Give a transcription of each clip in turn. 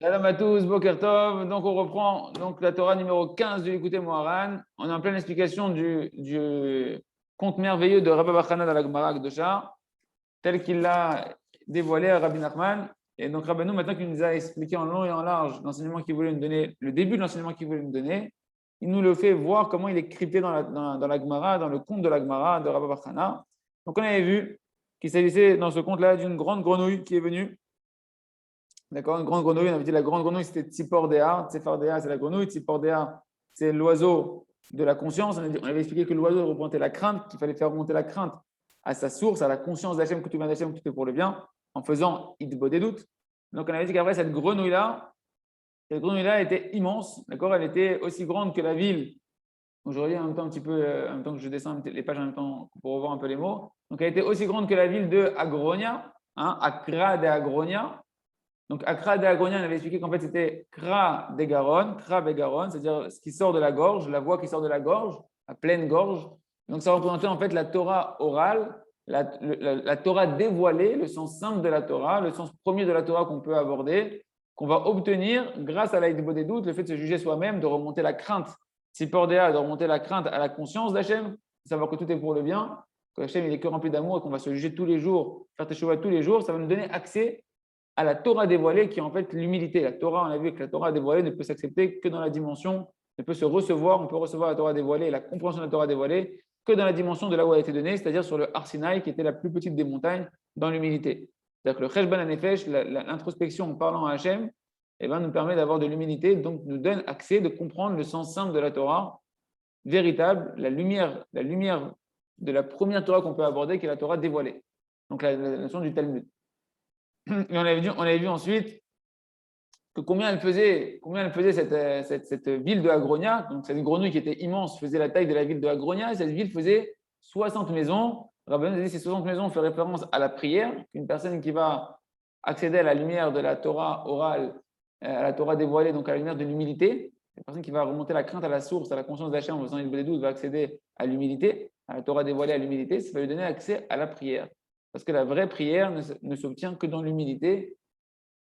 Salam à tous, Boker Tov. Donc, on reprend donc, la Torah numéro 15 du Likutei Moharan. On est en pleine explication du conte merveilleux de Rabbi Bachana dans la Gemara Akdosha, tel qu'il l'a dévoilé à Rabbi Nachman. Et donc, Rabbeinu, maintenant qu'il nous a expliqué en long et en large l'enseignement qu'il voulait nous donner, le début de l'enseignement qu'il voulait nous donner, il nous le fait voir comment il est crypté dans la Gemara, dans le conte de la Gemara de Rabbi Bachana. Donc, on avait vu qu'il s'agissait dans ce conte-là d'une grande grenouille qui est venue. D'accord, une grande grenouille, on avait dit la grande grenouille c'était Tsipordea. Tsipordea c'est la grenouille, Tsipordea c'est l'oiseau de la conscience. On avait expliqué que l'oiseau représentait la crainte, qu'il fallait faire remonter la crainte à sa source, à la conscience d'Hachem, que tout vient d'Hachem, que tout est pour le bien, en faisant Idbo des doutes. Donc on avait dit qu'après cette grenouille-là était immense, d'accord, elle était aussi grande que la ville. Donc je relis en même temps un petit peu, en même temps que je descends les pages en même temps pour revoir un peu les mots. Donc elle était aussi grande que la ville de Agronia, Accra de Agronia. Donc, Akra de Agronia, on avait expliqué qu'en fait, c'était Kra des Garonne, Kra des Garonne, c'est-à-dire ce qui sort de la gorge, la voix qui sort de la gorge, la pleine gorge. Donc, ça représentait en fait la Torah orale, la Torah dévoilée, le sens simple de la Torah, le sens premier de la Torah qu'on peut aborder, qu'on va obtenir grâce à l'aïdbo des doutes, le fait de se juger soi-même, de remonter la crainte, Sipordéa, de remonter la crainte à la conscience d'Hachem, de savoir que tout est pour le bien, que Hachem il est que rempli d'amour et qu'on va se juger tous les jours, faire teshuva tous les jours, ça va nous donner accès à la Torah dévoilée qui est en fait l'humilité. La Torah, on a vu que la Torah dévoilée ne peut s'accepter que dans la dimension, ne peut se recevoir, on peut recevoir la Torah dévoilée et la compréhension de la Torah dévoilée que dans la dimension de là où elle a été donnée, c'est-à-dire sur le Har Sinaï qui était la plus petite des montagnes dans l'humilité. C'est-à-dire que le Cheshban HaNefesh, l'introspection en parlant à Hachem, eh ben, nous permet d'avoir de l'humilité, donc nous donne accès de comprendre le sens simple de la Torah véritable, la lumière de la première Torah qu'on peut aborder, qui est la Torah dévoilée. Donc la notion du Talmud. Et on avait vu ensuite que combien elle faisait cette ville de Agronia. Donc, cette grenouille qui était immense faisait la taille de la ville de Agronia. Et cette ville faisait 60 maisons. Rabbeinu a dit que ces 60 maisons font référence à la prière, qu'une personne qui va accéder à la lumière de la Torah orale, à la Torah dévoilée, donc à la lumière de l'humilité, une personne qui va remonter la crainte à la source, à la conscience d'Hachem en faisant une bonne doute, va accéder à l'humilité, à la Torah dévoilée, à l'humilité, ça va lui donner accès à la prière. Parce que la vraie prière ne s'obtient que dans l'humilité.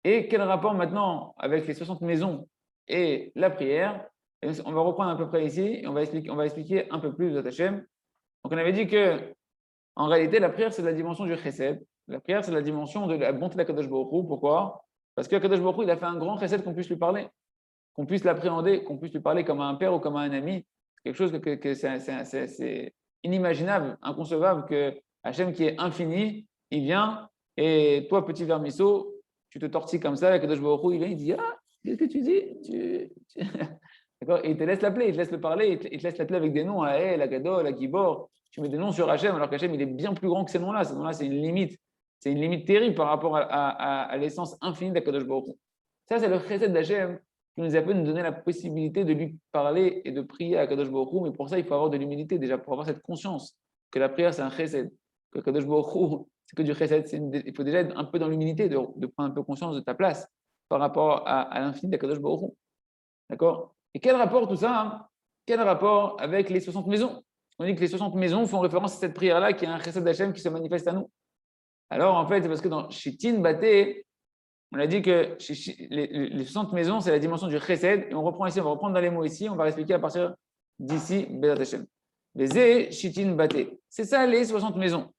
Et quel rapport maintenant avec les 60 maisons et la prière? On va reprendre à peu près ici et on va expliquer un peu plus de Hachem. Donc on avait dit que en réalité, la prière, c'est la dimension du chesed. La prière, c'est la dimension de la bonté d'Akadosh Baruch Hu. Pourquoi? Parce qu'Akadosh Baruch Hu, il a fait un grand chesed qu'on puisse lui parler, qu'on puisse l'appréhender, qu'on puisse lui parler comme à un père ou comme à un ami. C'est quelque chose que c'est inimaginable, inconcevable que Hachem qui est infini, il vient et toi, petit vermisseau, tu te tortilles comme ça, Akadosh Baruch Hu, il vient, il dit ah, qu'est-ce que tu dis D'accord. Et il te laisse l'appeler, il te laisse le parler, il te laisse l'appeler avec des noms, à El, à Gadol, à Gibor. Tu mets des noms sur Hachem, alors qu'Hachem, il est bien plus grand que ces noms-là. Ces noms-là, c'est une limite. C'est une limite terrible par rapport à l'essence infinie d'Akadosh Baruch Hu. Ça, c'est le chesed d'Hachem qui nous appelle nous donner la possibilité de lui parler et de prier à Akadosh Baruch Hu. Mais pour ça, il faut avoir de l'humilité déjà, pour avoir cette conscience que la prière, c'est un chesed, que Akadosh Baruch Hu, c'est que du chesed. Il faut déjà être un peu dans l'humilité, de prendre un peu conscience de ta place par rapport à l'infini d'Akadosh Baruch Hu. D'accord? Et quel rapport tout ça, hein? Quel rapport avec les 60 maisons? On dit que les 60 maisons font référence à cette prière-là qui est un chesed d'Hachem qui se manifeste à nous. Alors en fait, c'est parce que dans Shitin Baté, on a dit que les 60 maisons, c'est la dimension du chesed. Et on reprend ici, on va reprendre dans les mots ici, on va expliquer à partir d'ici, Bezat Hachem. Les Shitin Baté. C'est ça les 60 maisons.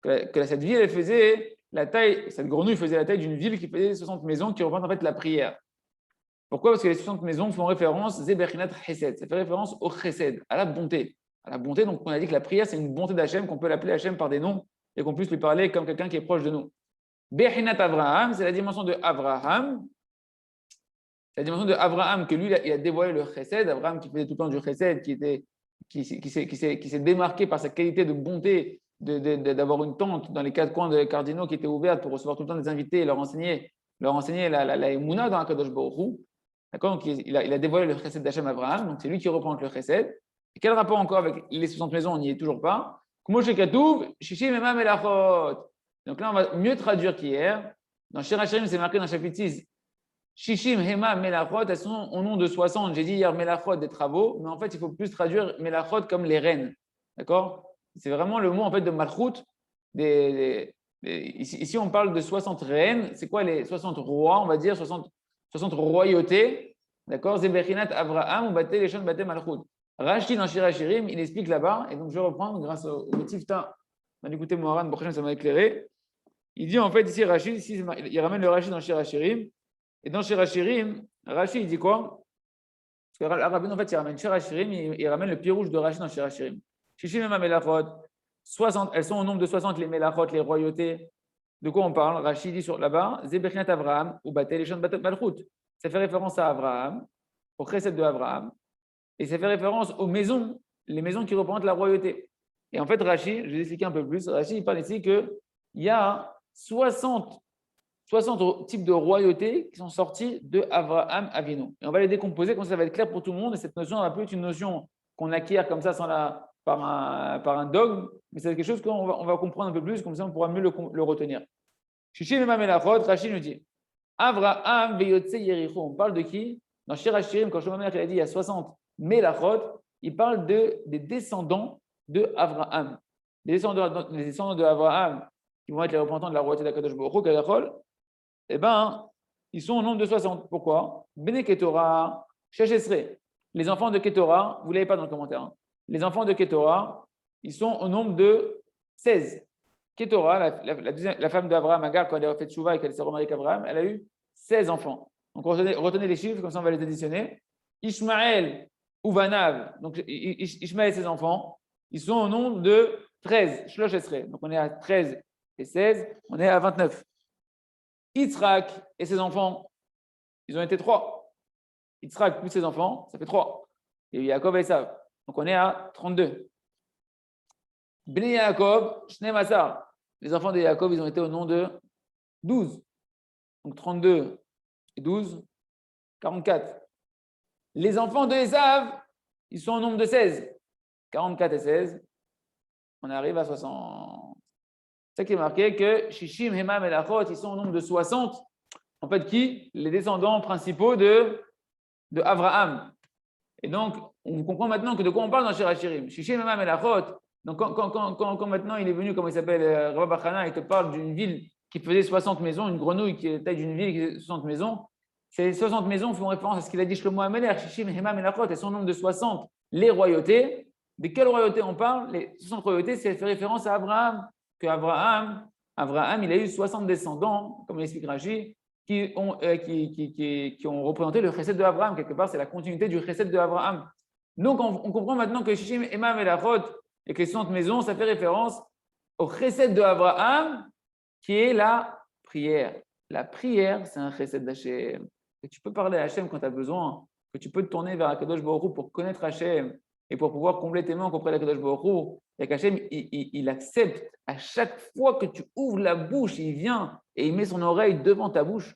Que cette ville, elle faisait la taille, cette grenouille faisait la taille d'une ville qui faisait 60 maisons qui représentent en fait la prière. Pourquoi? Parce que les 60 maisons font référence, Zeberinat Chesed, ça fait référence au Chesed, à la bonté. À la bonté, donc on a dit que la prière, c'est une bonté d'Hachem, qu'on peut l'appeler Hachem par des noms et qu'on puisse lui parler comme quelqu'un qui est proche de nous. Berinat Avraham, c'est la dimension de Avraham. C'est la dimension de Avraham que lui, il a dévoilé le Chesed. Avraham qui faisait tout le temps du Chesed, qui s'est démarqué par sa qualité de bonté, d'avoir une tente dans les quatre coins des cardinaux qui était ouverte pour recevoir tout le temps des invités et leur enseigner la Emouna dans Akadosh Baruch Hu. D'accord? Donc, il a dévoilé le chesed d'Hachem Abraham, donc c'est lui qui représente le chesed. Et quel rapport encore avec les 60 maisons? On n'y est toujours pas. Kumo Shekatouv, Shishim Ema Melachot. Donc là, on va mieux traduire qu'hier. Dans Shir HaShirim, c'est marqué dans le chapitre 6. Shishim Hema Melachot, elles sont au nom de 60. J'ai dit hier Melachot des travaux, mais en fait, il faut plus traduire Melachot comme les reines. D'accord? C'est vraiment le mot en fait de Malchut. Ici, on parle de 60 reines. C'est quoi les 60 rois, on va dire 60 60 royautés, d'accord, Zebechinat Abraham ou Baté Leshon Baté Malchut. Rashi dans Shir HaShirim, il explique là-bas, et donc je vais reprendre grâce au Tifta. On a écouté Moharan, Bokhem, ça m'a éclairé. Il dit en fait ici, Rashi, ici, il ramène le Rashi dans Shir HaShirim, et dans Shir HaShirim, Rashi, il dit quoi? Parce que Rabbeinu, en fait, il ramène Shir HaShirim, il ramène le pied rouge de Rashi dans Shir HaShirim. Shishim Ema Melachot, 60, elles sont au nombre de 60 les Melachot, les royautés. De quoi on parle? Rashi dit là-bas, Zebechinat Abraham ou Baté Leshon Baté Malchut. Ça fait référence à Abraham, au chesed de Abraham, et ça fait référence aux maisons, les maisons qui représentent la royauté. Et en fait, Rashi, je vais expliquer un peu plus. Rashi, il parle ici qu'il y a 60 types de royautés qui sont sortis de Abraham Avinu. Et on va les décomposer, comme ça va être clair pour tout le monde. Et cette notion ne va plus être une notion qu'on acquiert comme ça par un dogme, mais c'est quelque chose qu'on va comprendre un peu plus, comme ça on pourra mieux le retenir. Shishim Ema Melachot, Rashi nous dit Avraham Veyotse Yericho. On parle de qui? Dans Shir HaShirim, quand Shlomo Melech a dit il y a 60 Melachot, il parle des descendants de Avraham. Les descendants de Avraham, qui vont être les représentants de la royauté d'Akadosh Baruch Hu, Kadachol, eh bien, ils sont au nombre de 60. Pourquoi? Bene Ketora, Sheshesre. Les enfants de Ketora, vous ne l'avez pas dans le commentaire, hein. Les enfants de Ketora, ils sont au nombre de 16. Ketora, la femme d'Abraham, Agar, quand elle a fait Tchouva et qu'elle s'est remariée avec Abraham, elle a eu 16 enfants. Donc retenez les chiffres, comme ça on va les additionner. Ishmaël ou Vanav, donc Ishmaël et ses enfants, ils sont au nombre de 13. Shlosh Esrei. Donc on est à 13 et 16, on est à 29. Yitzhak et ses enfants, ils ont été 3. Yitzhak plus ses enfants, ça fait 3. Et Yaakov et Esav. Donc on est à 32. Bnei Yaakov, Shnei Masar. Les enfants de Yaakov, ils ont été au nom de 12. Donc 32 et 12, 44. Les enfants de Esav, ils sont au nombre de 16. 44 et 16, on arrive à 60. C'est ça qui est marqué que Shishim, Hema, Melachot, ils sont au nombre de 60. En fait, qui? Les descendants principaux de Abraham. Et donc, on comprend maintenant que de quoi on parle dans Shir HaShirim. Shishim, Hema, Melachot. Donc, quand maintenant il est venu, comment il s'appelle, Rabbi Bachana, il te parle d'une ville qui faisait 60 maisons, une grenouille qui est la taille d'une ville qui faisait 60 maisons. Ces 60 maisons font référence à ce qu'il a dit Shlomo HaMelech, Shishim, Hema, Melachot, et son nombre de 60, les royautés. De quelle royauté on parle? Les 60 royautés, c'est fait référence à Abraham. Que Abraham, il a eu 60 descendants, comme l'explique Rashi, qui ont représenté le chesed de Abraham. Quelque part, c'est la continuité du chesed de Abraham. Donc, on comprend maintenant que Shishim, Hema, Melachot, et que les 60 maisons, ça fait référence au chesed de Abraham, qui est la prière. La prière, c'est un chesed d'Hachem. Et tu peux parler à Hachem quand tu as besoin, que tu peux te tourner vers Akadosh Baruch Hu pour connaître Hachem et pour pouvoir combler tes mains auprès d'Akadosh Baruch Hu. Et qu'Hachem, il accepte à chaque fois que tu ouvres la bouche, il vient et il met son oreille devant ta bouche.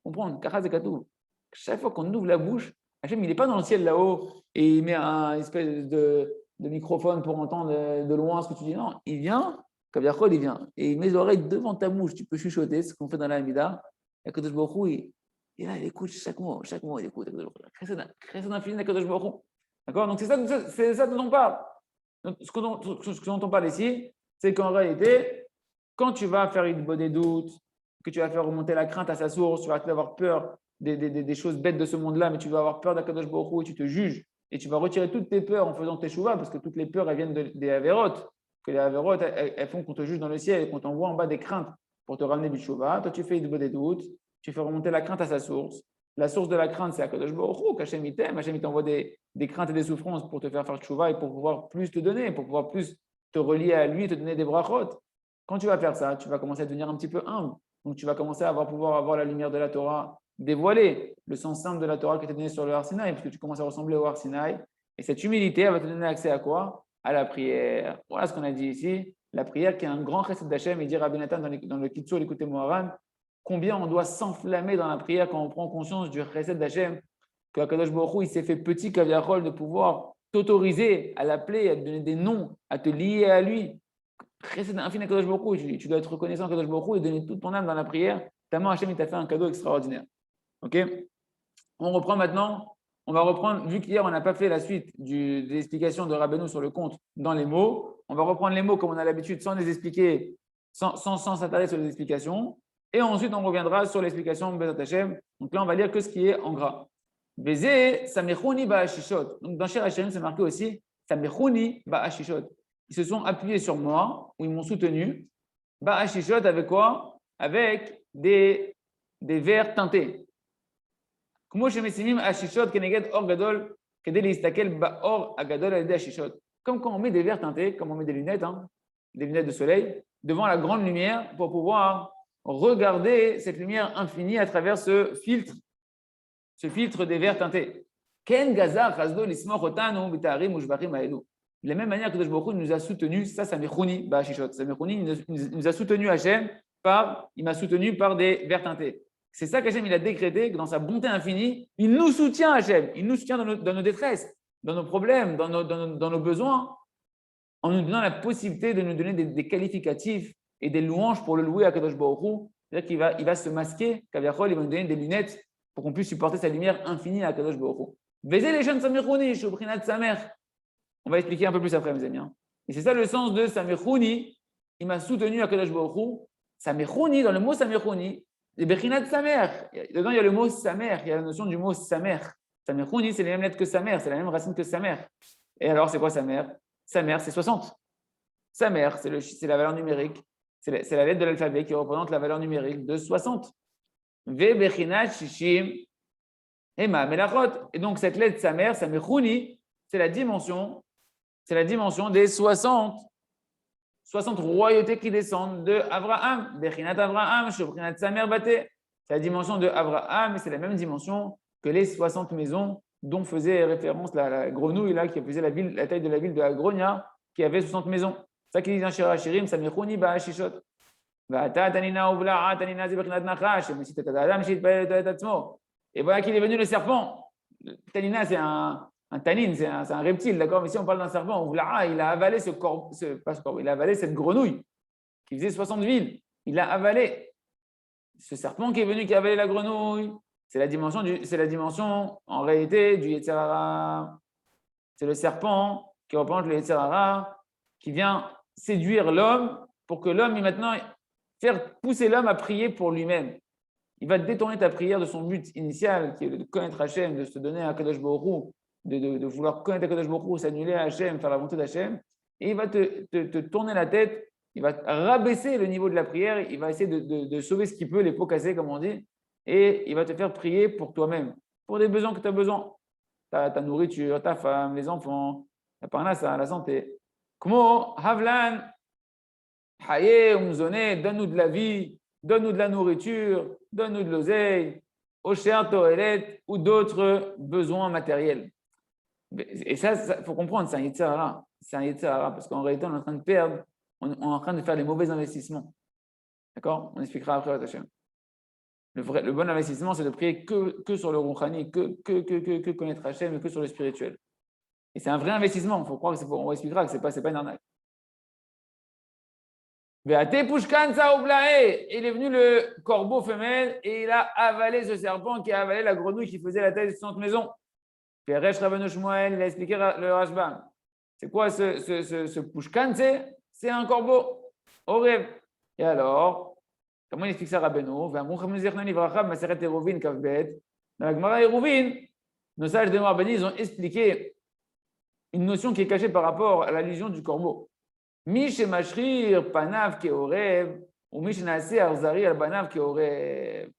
Comprendre, Kachaz et Katou. Chaque fois qu'on ouvre la bouche, Hachem, il n'est pas dans le ciel là-haut et il met un espèce de microphone pour entendre de loin ce que tu dis. Non, il vient, comme Yachol, il vient et il met les oreilles devant ta bouche. Tu peux chuchoter, c'est ce qu'on fait dans la Hamida. Et Akadosh Baruch Hu, il écoute chaque mot, il écoute. Chesed infini d'Akadosh Baruch Hu. D'accord? Donc, c'est ça dont on parle. Donc, ce dont on parle ici, c'est qu'en réalité, quand tu vas faire une bonne doute, que tu vas faire remonter la crainte à sa source, tu vas avoir peur des choses bêtes de ce monde-là, mais tu vas avoir peur d'Akadosh Baruch Hu et tu te juges, et tu vas retirer toutes tes peurs en faisant tes chouvas, parce que toutes les peurs, elles viennent des avérotes, que les avérotes, elles font qu'on te juge dans le ciel et qu'on t'envoie en bas des craintes pour te ramener du chouva. Toi, tu fais une bonne doute, tu fais remonter la crainte à sa source. La source de la crainte, c'est Akadosh Baruch Hu, qu'Hachem il t'aime, Hachem il t'envoie des craintes et des souffrances pour te faire tchouva et pour pouvoir plus te donner, pour pouvoir plus te relier à lui, te donner des brachot. Quand tu vas faire ça, tu vas commencer à devenir un petit peu humble. Donc tu vas commencer à pouvoir avoir la lumière de la Torah dévoilée, le sens simple de la Torah qui t'est donné sur le Har Sinaï, parce que tu commences à ressembler au Har Sinaï. Et cette humilité, elle va te donner accès à quoi? À la prière. Voilà ce qu'on a dit ici. La prière qui est un grand chesed d'Hachem. Il dit Rabbi Nathan dans le Kitzur, l'écoutez Moharan, combien on doit s'enflammer dans la prière quand on prend conscience du chesed d'Hachem, que Akadosh Baruch Hu, il s'est fait petit Kaviachol de pouvoir t'autoriser à l'appeler, à te donner des noms, à te lier à lui. Chesed infini Akadosh Baruch Hu, tu dois être reconnaissant à Akadosh Baruch Hu et donner toute ton âme dans la prière. Tellement Hachem, il t'a fait un cadeau extraordinaire. Ok? On reprend maintenant. On va reprendre, vu qu'hier on n'a pas fait la suite de l'explication de Rabbeinu sur le compte dans les mots, on va reprendre les mots comme on a l'habitude sans les expliquer, sans s'attarder sur les explications. Et ensuite, on reviendra sur l'explication de Bezat Hashem. Donc là, on va lire que ce qui est en gras. Bézé, Samechouni Ba'ashishot. Donc dans Shir Hashem, c'est marqué aussi Samechouni Ba'ashishot. Ils se sont appuyés sur moi, ou ils m'ont soutenu. Ba'ashishot avec quoi? Avec des verres teintés. Comme quand on met des verres teintés, comme on met des lunettes, des lunettes de soleil, devant la grande lumière pour pouvoir regarder cette lumière infinie à travers ce filtre des verres teintés. De la même manière que Kadosh Baruch Hu nous a soutenus, ça m'est chouni, il nous a soutenus Hachem il m'a soutenu par des verres teintés. C'est ça qu'Hachem il a décrété, que dans sa bonté infinie, il nous soutient Hachem, il nous soutient dans nos détresses, dans nos problèmes, dans nos besoins, en nous donnant la possibilité de nous donner des qualificatifs et des louanges pour le louer à Kadosh Baruch Hu. C'est-à-dire qu'il va se masquer, Kaviachol, il va nous donner des lunettes pour qu'on puisse supporter sa lumière infinie à Kadosh Baruch Hu. Vezé les jeunes Samechouni, Shobrinat Samer. On va expliquer un peu plus après, mes amis. Et c'est ça le sens de Samechouni. Il m'a soutenu à Kadosh Baruch Hu. Samechouni, dans le mot Samechouni, c'est Bechinat Samer. Dedans, il y a le mot Samer, il y a la notion du mot Samer. Samechouni, c'est les mêmes lettres que Samer, c'est la même racine que Samer. Et alors, c'est quoi Samer? Samer, c'est 60. Samer, c'est la valeur numérique. C'est la lettre de l'alphabet qui représente la valeur numérique de 60. Ve Bechinat Shishim Ema Melachot. Et donc, cette lettre Samer, Samechouni, c'est la dimension des 60 royautés qui descendent de Abraham. Bechinat Abraham, Shobrinat Samer Bate. C'est la dimension de Abraham, et c'est la même dimension que les 60 maisons dont faisait référence la grenouille là, qui faisait la taille de la ville de Agronia, qui avait 60 maisons. C'est ça qu'il dit dans Shir Hashirim, Samechouni Ba'ashishot. Et voilà qu'il est venu le serpent. Tanina, c'est un tanin, c'est un reptile, d'accord? Mais si on parle d'un serpent, il a avalé il a avalé cette grenouille qui faisait 60 villes. Il a avalé. Ce serpent qui est venu, qui a avalé la grenouille, c'est la dimension en réalité du Yetzer Hara. C'est le serpent qui représente le Yetzer Hara, qui vient séduire l'homme pour que l'homme, maintenant, faire pousser l'homme à prier pour lui-même. Il va détourner ta prière de son but initial, qui est de connaître Hachem, de se donner à Kadosh Baruch Hu, de vouloir connaître Kadosh Baruch Hu, s'annuler à Hachem, faire la volonté d'Hachem. Et il va te tourner la tête, il va rabaisser le niveau de la prière, il va essayer de sauver ce qu'il peut, les pots cassés, comme on dit, et il va te faire prier pour toi-même, pour des besoins que tu as besoin. Ta nourriture, ta femme, les enfants, la parnassa, la santé. Kmo, Havlan, Haye, Umzone, donne-nous de la vie, donne-nous de la nourriture, donne-nous de l'oseille, Osher, Toelet, ou d'autres besoins matériels. Et ça, il faut comprendre, c'est un Yetzer Hara. C'est un Yetzer Hara, parce qu'en réalité, on est en train de perdre, on est en train de faire les mauvais investissements. D'accord? On expliquera après votre Hachem. Le bon investissement, c'est de prier que sur le Rouhani, que connaître Hachem et que sur le spirituel. Et c'est un vrai investissement. Il faut croire on expliquera que ce n'est pas une arnaque. Il est venu le corbeau femelle et il a avalé ce serpent qui a avalé la grenouille qui faisait la taille de 60 maisons. Peresh Rabbeinu Shmuel, il a expliqué le Rashbam. C'est quoi ce pushkan? C'est un corbeau. Au rêve. Et alors, comment il explique ça Rabbeinu? Dans la Gemara Eruvin, nos sages des Noirs bénis, ils ont expliqué une notion qui est cachée par rapport à l'allusion du corbeau. Mish mashrir panav keorev ou mish naase arzari al panav keorev.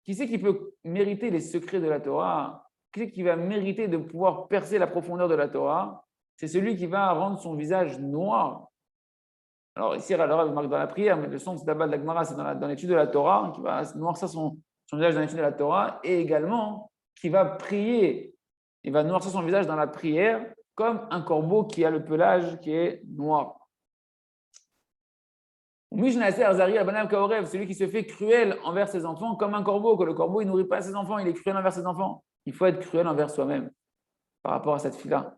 Qui c'est qui peut mériter les secrets de la Torah? Qui c'est qui va mériter de pouvoir percer la profondeur de la Torah? C'est celui qui va rendre son visage noir. Alors ici, alors, il marque dans la prière, mais le sens d'abord de la Gemara, c'est dans l'étude de la Torah, qui va noircir son visage dans l'étude de la Torah, et également qui va prier, il va noircir son visage dans la prière, comme un corbeau qui a le pelage qui est noir. Celui qui se fait cruel envers ses enfants comme un corbeau, que le corbeau il nourrit pas ses enfants, il est cruel envers ses enfants. Il faut être cruel envers soi-même par rapport à cette fille-là.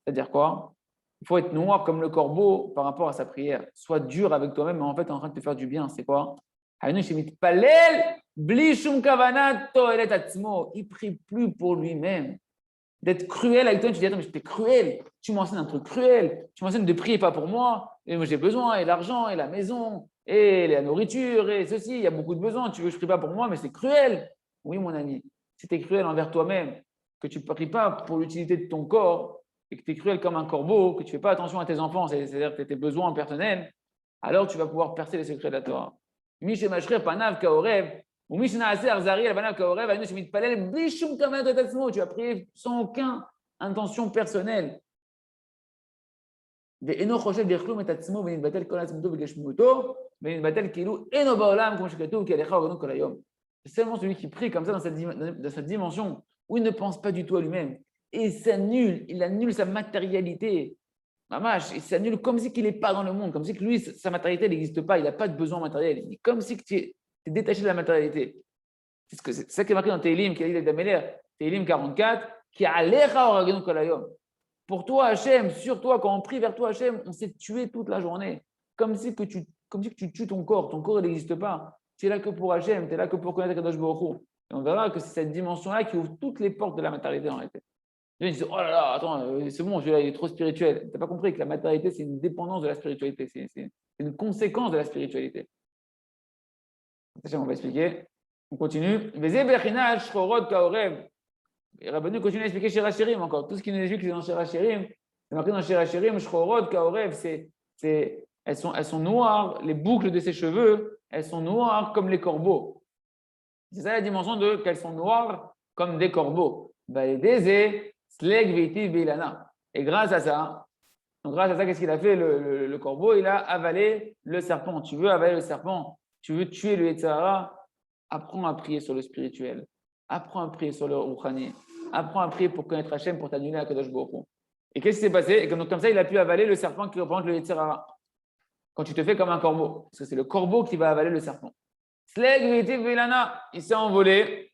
C'est-à-dire quoi? Il faut être noir comme le corbeau par rapport à sa prière. Sois dur avec toi-même, mais en fait, tu es en train de te faire du bien. C'est quoi? Il prie plus pour lui-même. D'être cruel avec toi, tu dis, attends, mais j'étais cruel. Tu m'enseignes un truc cruel. Tu m'enseignes de prier pas pour moi. Et moi, j'ai besoin, et l'argent, et la maison, et la nourriture, et ceci. Il y a beaucoup de besoins. Tu veux que je ne prie pas pour moi, mais c'est cruel. Oui, mon ami. Si tu es cruel envers toi-même, que tu ne pries pas pour l'utilité de ton corps, et que tu es cruel comme un corbeau, que tu ne fais pas attention à tes enfants, c'est-à-dire que tes besoins personnels, alors tu vas pouvoir percer les secrets de la Torah. Miche Mashrer Panav Kaorev, ou Miche Naase Arzari El Panav Kaorev, Ainu Shemit Palel, Bishum Kavanot Tatsmo, tu as prié sans aucune intention personnelle. ואינו חושב בכלום את עצמו ונתבטל כל עצמותו וגשמותו ונתבטל כאילו אינו בעולם כמו שכתוב כי עליך הוגנו כל היום. C'est seulement celui qui prie comme ça dans cette dimension où il ne pense pas du tout à lui-même et il annule sa matérialité. Mamash, il s'annule comme si qu'il n'est pas dans le monde, comme si que lui, sa matérialité n'existe pas, il n'a pas de besoin matériel. Comme si tu es détaché de la matérialité. C'est ça qui est marqué dans Tehillim, qui a dit d'Améler, Tehillim 44, qui a l'air à pour toi, Hachem, sur toi, quand on prie vers toi, Hachem, on s'est tué toute la journée. Comme si que tu tues ton corps il n'existe pas. Tu es là que pour Hachem, tu es là que pour connaître Kadosh Baruch Hu. Et on verra que c'est cette dimension-là qui ouvre toutes les portes de la matérialité en réalité. Ils disent, oh là là, attends, c'est bon, celui-là, il est trop spirituel. Tu n'as pas compris que la matérialité, c'est une dépendance de la spiritualité. C'est une conséquence de la spiritualité. On va expliquer. On continue. Et Rabbeinu continue à expliquer Shira Shirim encore. Tout ce qui nous explique, c'est dans Shira Shirim. C'est marqué dans Shira Shirim, Shchorot, Kaorev, elles sont noires, les boucles de ses cheveux, elles sont noires comme les corbeaux. C'est ça la dimension de qu'elles sont noires comme des corbeaux. Et grâce à ça, qu'est-ce qu'il a fait le corbeau? Il a avalé le serpent. Tu veux avaler le serpent? Tu veux tuer le Yetzirah? Apprends à prier sur le spirituel. Apprends à prier sur le Rouhani. Apprends à prier pour connaître Hachem, pour t'annuler à Kadosh Baruch Hu. Et qu'est-ce qui s'est passé? Et comme ça, il a pu avaler le serpent qui représente le Yetzirah. Quand tu te fais comme un corbeau. Parce que c'est le corbeau qui va avaler le serpent. Il s'est envolé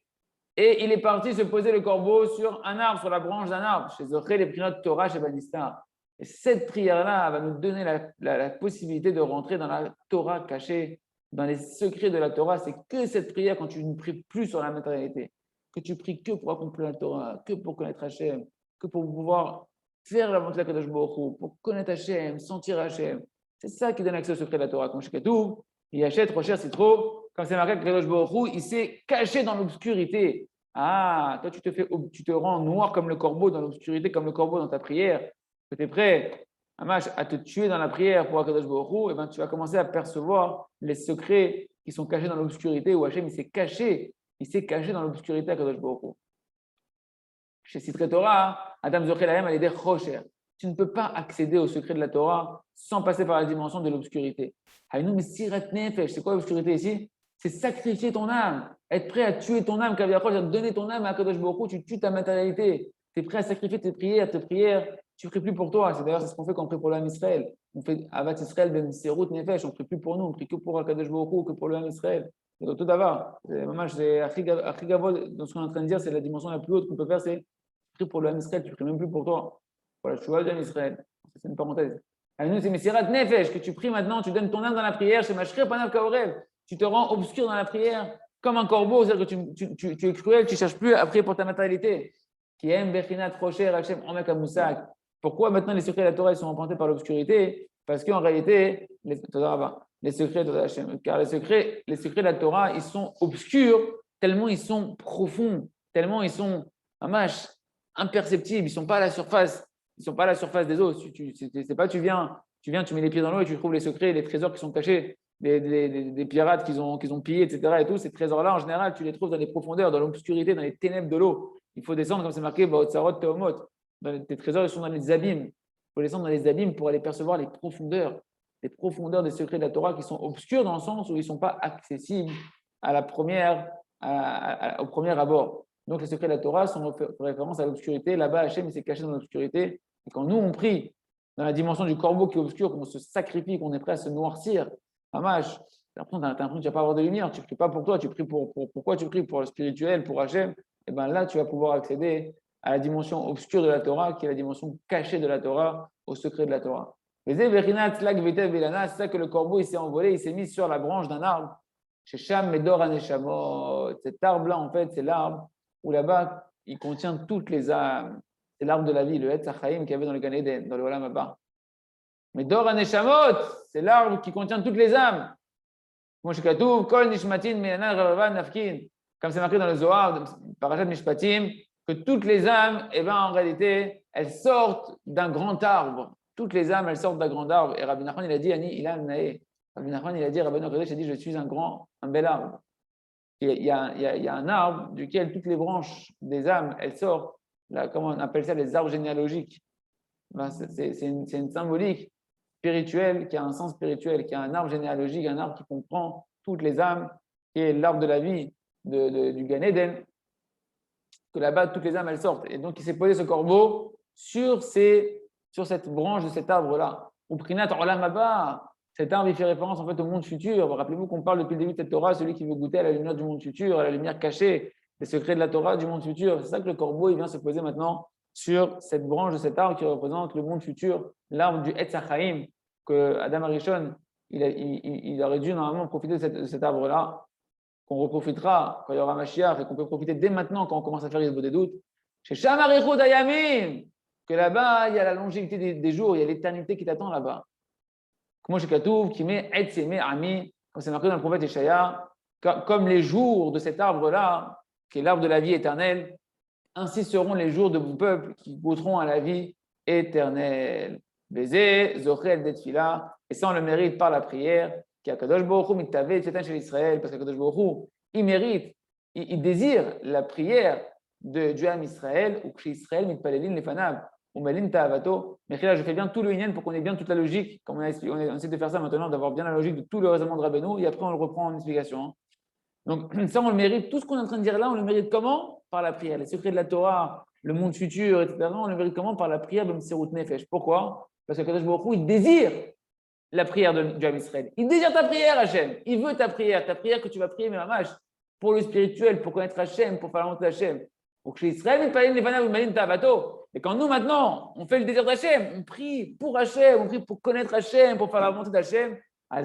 et il est parti se poser le corbeau sur un arbre, sur la branche d'un arbre. Chez Zoché, les prières de Torah, chez Banistar. Et cette prière-là va nous donner la possibilité de rentrer dans la Torah cachée, dans les secrets de la Torah. C'est que cette prière quand tu ne pries plus sur la matérialité, que tu pries que pour accomplir la Torah, que pour connaître Hachem, que pour pouvoir faire la volonté de Kadosh Baruch Hu, pour connaître Hachem, sentir Hachem. C'est ça qui donne accès au secret de la Torah. Comme chez Ketoub, il achète, recherche, c'est trop. Comme c'est marqué que Kadosh Baruch Hu, il s'est caché dans l'obscurité. Ah, toi, tu te rends noir comme le corbeau dans l'obscurité, comme le corbeau dans ta prière, que tu es prêt à te tuer dans la prière pour Kadosh Baruch Hu, et ben, tu vas commencer à percevoir les secrets qui sont cachés dans l'obscurité, où Hachem, il s'est caché dans l'obscurité à Kadosh Baruch Hu. Chez Sitre Torah, Adam Zoché Lahem, elle est Chosher. Tu ne peux pas accéder au secret de la Torah sans passer par la dimension de l'obscurité. C'est quoi l'obscurité ici? C'est sacrifier ton âme, être prêt à tuer ton âme, donner ton âme à Kadosh Baruch Hu, tu tues ta matérialité. Tu es prêt à sacrifier tes prières, tu ne pries plus pour toi. C'est d'ailleurs ce qu'on fait quand on prie pour l'âme Israël. On fait Avat Israël ben Serut Nefesh, on ne prie plus pour nous, on ne prie que pour Kadosh Baruch Hu, que pour l'âme Israël. C'est tout d'abord. C'est Achigavod, dans ce qu'on est en train de dire, c'est la dimension la plus haute qu'on peut faire, c'est prier pour l'âme Israël, tu ne pries même plus pour toi. Voilà, tu vois l'âme Israël. C'est une parenthèse. Nous, c'est Messirat Nefesh, que tu pries maintenant, tu donnes ton âme dans la prière, chez Mashrir Panav Kaorev. Tu te rends obscur dans la prière, comme un corbeau, c'est-à-dire que tu es cruel, tu ne cherches plus à prier pour ta matérialité. Qui aime Bechinat Rocher, Hachem, Omek Amoussak. Pourquoi maintenant les secrets de la Torah ils sont empruntés par l'obscurité? Parce qu'en réalité, les secrets de Hachem, car les secrets de la Torah, ils sont obscurs, tellement ils sont profonds, tellement ils sont imperceptibles, ils ne sont pas à la surface. Ils ne sont pas à la surface des eaux. C'est pas tu viens, tu mets les pieds dans l'eau et tu trouves les secrets, les trésors qui sont cachés, des pirates qu'ils ont pillés, etc. Et tout, ces trésors-là, en général, tu les trouves dans les profondeurs, dans l'obscurité, dans les ténèbres de l'eau. Il faut descendre, comme c'est marqué, Baotsarot Teomot. Tes trésors, ils sont dans les abîmes. Il faut descendre dans les abîmes pour aller percevoir les profondeurs des secrets de la Torah qui sont obscurs dans le sens où ils ne sont pas accessibles à la au premier abord. Donc, les secrets de la Torah sont référence à l'obscurité. Là-bas, Hachem s'est caché dans l'obscurité. Et quand nous, on prie dans la dimension du corbeau qui est obscur, qu'on se sacrifie, qu'on est prêt à se noircir, Hamash, tu as l'impression que tu ne vas pas avoir de lumière. Tu ne pries pas pour toi, tu pries pourquoi tu pries? Pour le spirituel, pour Hachem. Et bien là, tu vas pouvoir accéder à la dimension obscure de la Torah, qui est la dimension cachée de la Torah, au secret de la Torah. C'est ça que le corbeau il s'est envolé, il s'est mis sur la branche d'un arbre. Chez Sham Medor Aneshamot. Cet arbre-là, en fait, c'est l'arbre où là-bas, il contient toutes les âmes. C'est l'arbre de la vie, le Etz HaChaim qu'il y avait dans le Gan Eden, dans le Olam Haba. Mais Dor Haneshamot, c'est l'arbre qui contient toutes les âmes. Comme c'est marqué dans le Zohar, Parashat Mishpatim, que toutes les âmes, eh ben, en réalité, elles sortent d'un grand arbre. Toutes les âmes, elles sortent d'un grand arbre. Et Rabbi Nachman, il a dit, Ani Ilan Nae. Rabbi Nachman, il a dit, Rabbi Nachman, il a dit, je suis un bel arbre. Il y a un arbre duquel toutes les branches des âmes, elles sortent. Là, comment on appelle ça, les arbres généalogiques. Ben, c'est une symbolique spirituelle qui a un sens spirituel, qui a un arbre généalogique, un arbre qui comprend toutes les âmes, qui est l'arbre de la vie du Gan Eden, que là-bas, toutes les âmes, elles sortent. Et donc, il s'est posé ce corbeau sur cette branche de cet arbre-là. Ou Prinat Olam Haba, cet arbre, il fait référence en fait au monde futur. Rappelez-vous qu'on parle depuis le début de cette Torah, celui qui veut goûter à la lumière du monde futur, à la lumière cachée, les secrets de la Torah du monde futur. C'est ça que le corbeau, il vient se poser maintenant sur cette branche de cet arbre qui représente le monde futur, l'arbre du Etz HaChaim, que Adam Arishon, il aurait dû normalement profiter de cet arbre-là, qu'on reprofitera quand il y aura Mashiach et qu'on peut profiter dès maintenant quand on commence à faire des doutes. Chez Shamarichud Ayamim, que là-bas, il y a la longévité des jours, il y a l'éternité qui t'attend là-bas. Comment chez Katouf, qui met Etzeme Ami, comme c'est marqué dans le prophète Ishaïa, comme les jours de cet arbre-là, qui est l'arbre de la vie éternelle, ainsi seront les jours de mon peuple qui goûteront à la vie éternelle. Bézé, Zochel, Detfila, et ça on le mérite par la prière, qui a Kadosh Baruch Hu mitaveh tzetan shel Israël, parce que Kadosh Baruch Hu, il mérite, il désire la prière du Ham Israël, ou que Israël mitpalelin lefanav, ou melin ta'avato. Mais là, je fais bien tout le Inyan pour qu'on ait bien toute la logique, comme on essaie de faire ça maintenant, d'avoir bien la logique de tout le raisonnement de Rabbeinu, et après on le reprend en explication. Donc ça, on le mérite. Tout ce qu'on est en train de dire là, on le mérite comment? Par la prière. Les secrets de la Torah, le monde futur, etc., on le mérite comment? Par la prière de Mserut Nefesh. Pourquoi? Parce que Kadosh Baruch Hu, il désire la prière du Ham Israël. Il désire ta prière, Hachem. Il veut ta prière que tu vas prier, mais mamash, pour le spirituel, pour connaître Hachem, pour faire la volonté d'Hachem. Pour que Israël, et quand nous, maintenant, on fait le désir d'Hachem, on prie pour Hachem, on prie pour connaître Hachem, pour faire la volonté d'Hachem, à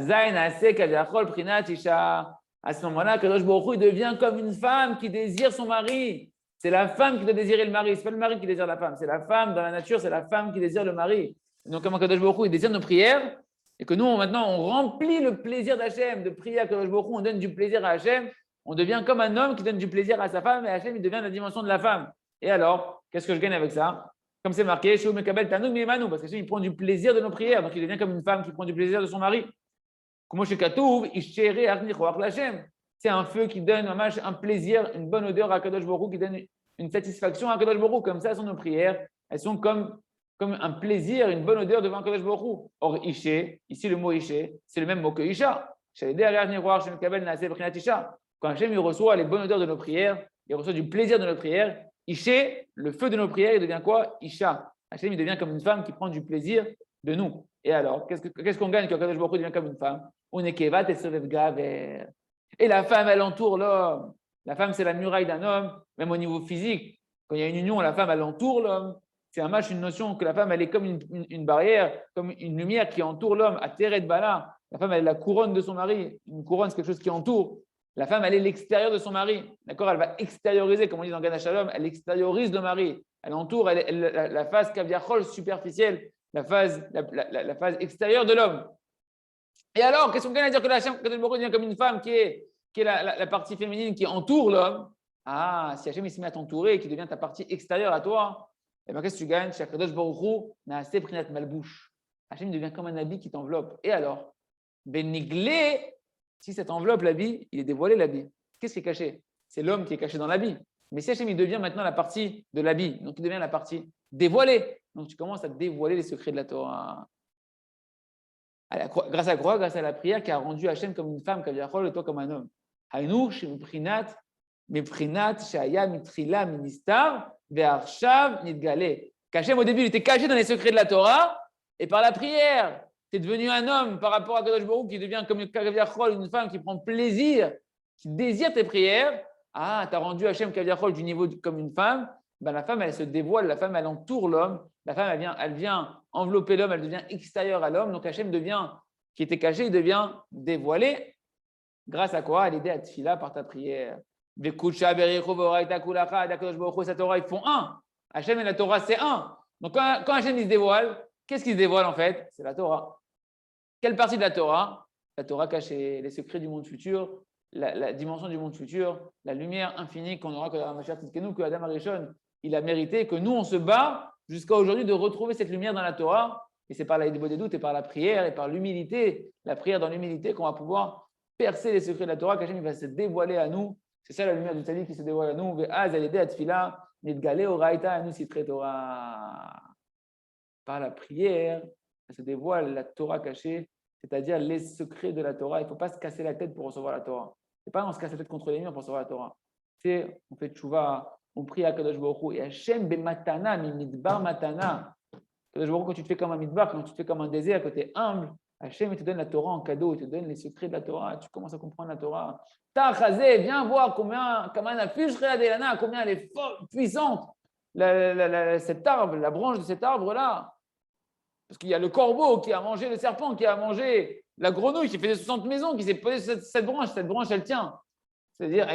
ce moment-là, Kadosh Baruch Hu devient comme une femme qui désire son mari. C'est la femme qui doit désirer le mari. Ce n'est pas le mari qui désire la femme. C'est la femme, dans la nature, c'est la femme qui désire le mari. Donc, comme Kadosh Baruch Hu, il désire nos prières, et que nous, maintenant, on remplit le plaisir d'Hachem, de prier à Kadosh Baruch Hu, on donne du plaisir à Hachem, on devient comme un homme qui donne du plaisir à sa femme, et Hachem, il devient la dimension de la femme. Et alors, qu'est-ce que je gagne avec ça? Comme c'est marqué, Sheu Mekabel Tanoug Mimanu, parce que il prend du plaisir de nos prières, donc il devient comme une femme qui prend du plaisir de son mari. Comment chez Katouv, Ishchere Arnichoach Lachem. C'est un feu qui donne un plaisir, une bonne odeur à Kadosh Baruch Hu, qui donne une satisfaction à Kadosh Baruch Hu. Comme ça sont nos prières. Elles sont comme un plaisir, une bonne odeur devant Kadosh Baruch Hu. Or, Ishe, ici le mot Ishe, c'est le même mot que Isha. Quand Hachem il reçoit les bonnes odeurs de nos prières, il reçoit du plaisir de nos prières. Ishe, le feu de nos prières, il devient quoi? Isha. Hachem il devient comme une femme qui prend du plaisir de nous. Et alors, qu'est-ce qu'on gagne quand Kadosh Baruch Hu devient comme une femme? On est kevat et sevev gaver. Et la femme, elle entoure l'homme. La femme, c'est la muraille d'un homme, même au niveau physique. Quand il y a une union, la femme, elle entoure l'homme. C'est un match, une notion que la femme, elle est comme une barrière, comme une lumière qui entoure l'homme. À Teret Bala, la femme, elle est la couronne de son mari. Une couronne, c'est quelque chose qui entoure. La femme, elle est l'extérieur de son mari. D'accord? Elle va extérioriser, comme on dit dans Gana Shalom, elle extériorise le mari. Elle entoure la phase kaviachol superficielle, la phase extérieure de l'homme. Et alors, qu'est-ce qu'on gagne à dire que Hachem devient comme une femme qui est la partie féminine qui entoure l'homme? Ah, si Hachem il se met à t'entourer et qui devient ta partie extérieure à toi, eh bien, qu'est-ce que tu gagnes? Kadosh Baruch Hu naaseh prinat malbouche. Hachem devient comme un habit qui t'enveloppe. Et alors, beniglé, si cette enveloppe l'habit, il est dévoilé l'habit. Qu'est-ce qui est caché? C'est l'homme qui est caché dans l'habit. Mais si Hachem il devient maintenant la partie de l'habit, donc il devient la partie dévoilée. Donc tu commences à dévoiler les secrets de la Torah. Grâce à quoi? Grâce à la prière qui a rendu Hachem comme une femme, Kaviachol, et toi comme un homme. Haïnou, Shemiprinat, Meprinat, Shaya, Mitrila, Ministar, Ve'arshav, Nidgale. Qu'Hachem, au début, il était caché dans les secrets de la Torah, et par la prière, tu es devenu un homme par rapport à Kadosh Baruch Hu qui devient comme Kaviachol, une femme qui prend plaisir, qui désire tes prières. Ah, tu as rendu Hachem, Kaviachol, du niveau comme une femme. Ben, la femme, elle se dévoile, la femme, elle entoure l'homme. La femme, elle vient envelopper l'homme, elle devient extérieure à l'homme. Donc Hachem devient, qui était caché, il devient dévoilé. Grâce à quoi? À l'aider à tfila par ta prière. Vekucha, Bericho, Voraita, Kulacha, Akadosh Baruch Hu, sa Torah, ils font un. Hachem et la Torah, c'est un. Donc quand Hachem il se dévoile, qu'est-ce qui se dévoile en fait? C'est la Torah. Quelle partie de la Torah? La Torah cachée, les secrets du monde futur, la dimension du monde futur, la lumière infinie qu'on aura quand il y aura Mashiach Tzidkenu, que Adam Arishon, il a mérité, que nous, on se bat jusqu'à aujourd'hui de retrouver cette lumière dans la Torah. Et c'est par la des doutes et par la prière et par l'humilité, la prière dans l'humilité, qu'on va pouvoir percer les secrets de la Torah, qu'Hachem va se dévoiler à nous. C'est ça la lumière du Tzaddik qui se dévoile à nous. Ve'az al yedei atfila nitgale oraita anu sitrei Torah. Par la prière, ça se dévoile la Torah cachée, c'est-à-dire les secrets de la Torah. Il ne faut pas se casser la tête pour recevoir la Torah. Ce n'est pas on se casse la tête contre les murs pour recevoir la Torah. C'est on fait tchouva, on prie à Kadosh Baruch Hu. Et Hachem bematana, midbar matana. Kadosh Baruch Hu, quand tu te fais comme un midbar, quand tu te fais comme un désert, quand tu es humble, Hachem il te donne la Torah en cadeau, il te donne les secrets de la Torah. Tu commences à comprendre la Torah. Ta'chazé, viens voir combien elle est puissante. Cet arbre, la branche de cet arbre-là. Parce qu'il y a le corbeau qui a mangé le serpent, qui a mangé la grenouille, qui fait des 60 maisons, qui s'est posée cette branche. Cette branche, elle tient. C'est-à-dire,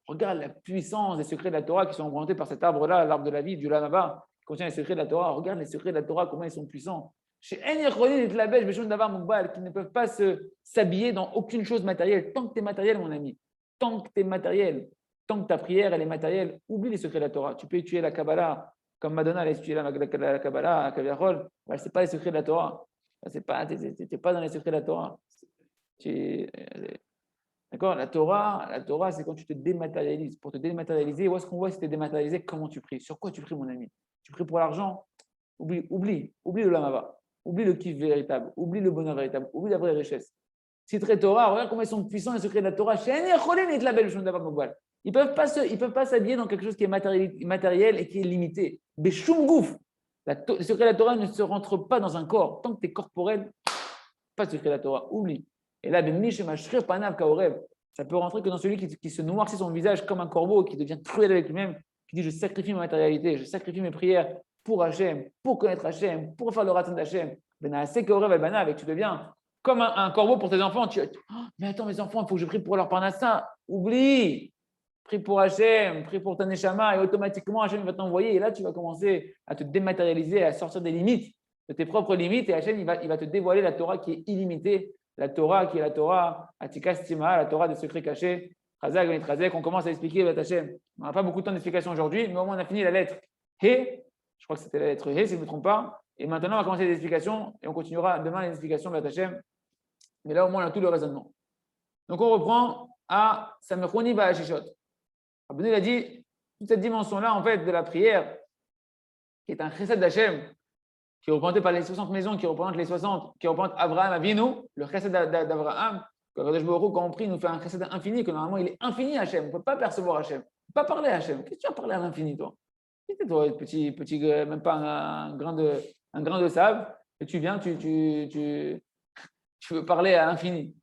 regarde la puissance des secrets de la Torah qui sont représentés par cet arbre-là, l'arbre de la vie, du Lamaba, qui contient les secrets de la Torah. Regarde les secrets de la Torah, comment ils sont puissants. Chez Enichronin et Tlabej, Beshon Davar Moukbal, qui ne peuvent pas s'habiller dans aucune chose matérielle. Tant que tu es matériel, mon ami, tant que tu es matériel, tant que ta prière, elle est matérielle, oublie les secrets de la Torah. Tu peux étudier la Kabbalah, comme Madonna, elle a étudié la Kabbalah, Kaviarol. Ce n'est pas les secrets de la Torah. Tu n'es pas dans les secrets de la Torah. D'accord? La Torah, c'est quand tu te dématérialises. Pour te dématérialiser, où est-ce qu'on voit si tu es dématérialisé? Comment tu pries? Sur quoi tu pries, mon ami? Tu pries pour l'argent? Oublie le lamava. Oublie le kiff véritable. Oublie le bonheur véritable. Oublie la vraie richesse. Si très Torah, regarde comment ils sont puissants les secrets de la Torah. Ils ne peuvent pas s'habiller dans quelque chose qui est matériel et qui est limité. Les secrets de la Torah ne se rentrent pas dans un corps. Tant que tu es corporel, pas de secret de la Torah. Oublie. Et là, ça peut rentrer que dans celui qui se noircit son visage comme un corbeau, qui devient cruel avec lui-même, qui dit je sacrifie ma matérialité, je sacrifie mes prières pour Hachem, pour connaître Hachem, pour faire le raton d'Hachem. Tu deviens comme un corbeau pour tes enfants. Mais attends, mes enfants, il faut que je prie pour leur parnassa. Oublie. Prie pour Hachem, prie pour ta neshama, et automatiquement Hachem va t'envoyer. Et là, tu vas commencer à te dématérialiser, à sortir des limites, de tes propres limites. Et Hachem, il va te dévoiler la Torah qui est illimitée. La Torah qui est la Torah Atika Stima, la Torah des secrets cachés. Chazak, Benitrazek, on commence à expliquer le Hachem. On n'a pas beaucoup de temps d'explication aujourd'hui, mais au moins on a fini la lettre He. Je crois que c'était la lettre He, si je ne me trompe pas. Et maintenant, on va commencer les explications et on continuera demain les explications de Hachem. Mais là, au moins, on a tout le raisonnement. Donc, on reprend à Samechouni Ba'ashishot. Rabbeinu a dit toute cette dimension-là, en fait, de la prière, qui est un chesed d'Hachem, qui est représenté par les 60 maisons, qui représentent les 60, qui représentent Abraham Avinu, le chesed d'Abraham, que Kadosh Baruch Hu, quand on prie, il nous fait un chesed infini, que normalement, il est infini Hachem. On ne peut pas percevoir Hachem. On ne peut pas parler à Hachem. Qu'est-ce que tu vas parler à l'infini, toi? C'était toi, petit, même pas un grain de sable, et tu viens, tu veux parler à l'infini.